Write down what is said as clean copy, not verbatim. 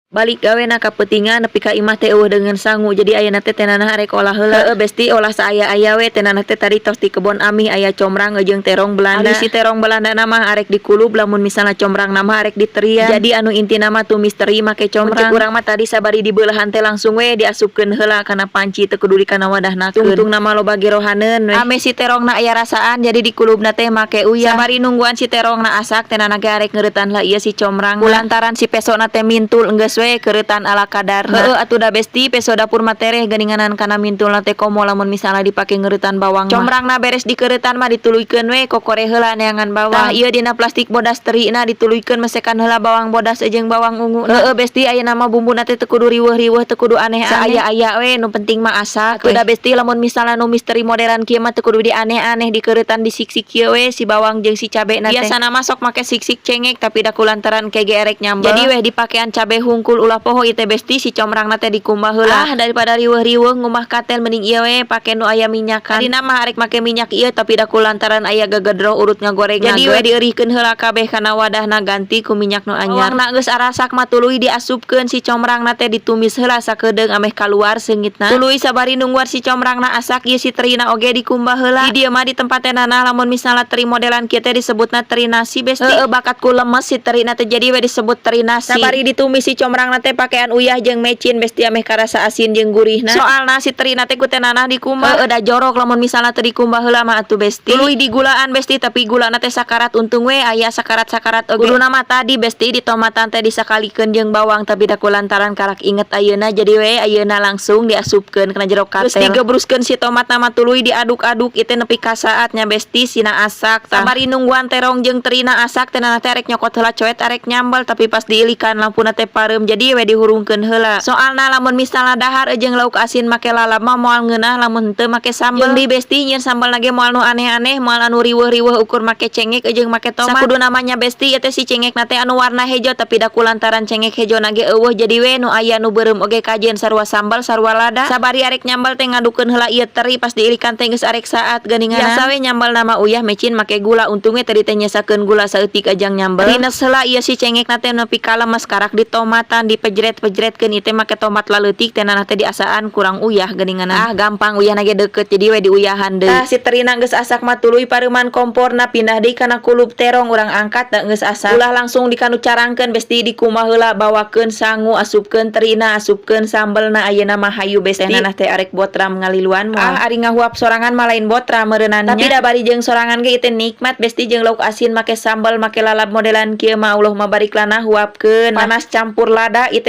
Balik gawe na kapetingan nepi ka imah teh eueuh dengan sangu jadi ayeuna teh tenana arek olah heula. Besti olah saaya-aya we tenana teh tadi tos di kebon ami aya comrang jeung terong Belanda. Si terong Belanda nama arek dikulub lamun misalna comrang nama arek diterian. Jadi anu inti nama tuh misteri make comrang. Urang mah tadi sabari dibeulahan teh langsung we diasupkeun heula kana panci teu kudu di kana wadahnakeun. Tungtung nama loba girohaneun we. Ame si terongna aya rasaan jadi dikulubna teh make uyah. Sabari nungguan si terongna asak tenana ge arek ngeuretan lah ieu si comrang. Kulantaran si pesona teh mintul enggeus we keuretan ala kadarna. Atuh da besti peso dapur matereh geuninganan kana mintulna teh komo lamun misalna dipake ngeuretan bawang mah. Comrangna beres dikeuretan mah dituluykeun we kokore heula neangan bawang. Tah ieu dina plastik bodas terina dituluykeun mesekan heula bawang bodas jeung bawang ungu. Besti ayeuna mah bumbuna teh teu kudu riweuh-riweuh teu kudu aneh-aneh. Saaya-aya we nu penting mah asak. Atuh da besti lamun misalna nu misteri modern kieu mah teu kudu di aneh-aneh dikeuretan di sik-sik kieu we si bawang jeung si cabe na teh. Biasana mah sok make sik-sik cengek tapi da kulantaran kege erek nyambel. Jadi weh dipakean cabe hungkul ulah poho ieu teh besti si comrangna teh dikumbah heula. Daripada riweuh-riweuh ngumah katel mending ieu we pake nu aya minyakan. Adina mah arek make minyak ieu tapi da kulantaran aya gegedroh urut ngagoreng. Jadi we dieurihkeun heula kabeh kana wadahna ganti ku minyak nu anyar. Bawangna geus arasak mah tuluy diasupkeun si comrangna teh ditumis heula sakedeung ameh kaluar seungitna. Tuluy sabari nungguan si comrangna asak ieu si terina oge dikumbah heula. Di dieu mah di tempatna lamun misalna teri modelan kieu teh disebutna teri nasi besti. Bakat ku lemes si terina teh jadi we disebut teri nasi. Sabari ditumis si comrangna teh pakean uyah jeung mecin besti ameh karasa asin jeung gurihna. Soalna si terina teh ku teh nanah dikumbah. Da jorok lamun misalna teu dikumbah heula mah atuh besti. Tuluy digulaan besti tapi gulana teh sakarat untung we aya sakarat-sakarat oge. Kuduna mah tadi besti di tomatan teh disakalikeun jeung bawang tapi da kulantaran karak inget ayeuna jadi we ayeuna langsung diasupkeun kana jero katel. Terus digebruskeun si tomatna mah tuluy diaduk-aduk ieu teh nepi ka saatnya besti sina asak. Sabari nungguan terong jeung terina asak teh nanah teh arek nyokot heula coet arek nyambal tapi pas diilikan lampuna teh parem jadi we dihurungkeun heula. Soalna lamun misalna dahar jeung lauk asin make lalap mah moal ngeunah lamun teu make sambal. Di besti nyieun sambal ge moal nu aneh-aneh moal anu riweuh-riweuh ukur make cengek jeung make tomat. Sakudu namanya besti ieu teh si cengekna teh anu warna hejo tapi da kulantaran cengek hejona ge eueuh jadi we nu aya nu beureum oge kajeun sarua sambal sarua lada. Sabari arek nyambal teh ngadukeun heula ieu teri pas diilikan teh geus arek saat geuninganan. Biasa we nyambal nama uyah mecin make gula untung we tadi teh nyesakeun gula saeutik ajang nyambal. Rines heula ieu si cengekna teh nepi ka lemes karak di tomatan dipejret-pejretkeun ieu teh make tomat laleutik teh nanah teh diasaan kurang uyah geuninganan. Gampang uyahna ge deukeut jadi we diuyahan deui. Tah si terina geus asak mah tuluy pareuman komporna pindah deui kana kulub terong urang angkat da geus asak. Ulah langsung dikanu carangkeun besti dikumbah heula bawakeun sangu asupkeun terina asupkeun sambelna ayeuna mah hayu besti nanah teh arek botram ngaliluan mah. Ari ngahuap sorangan mah lain botram meureunannya. Tapi da bari jeung sorangan ge ieu nikmat besti jeung lauk asin make sambal make lalap modelan kieu mah Allah mah barik lana huapkeun panas campur lada ieu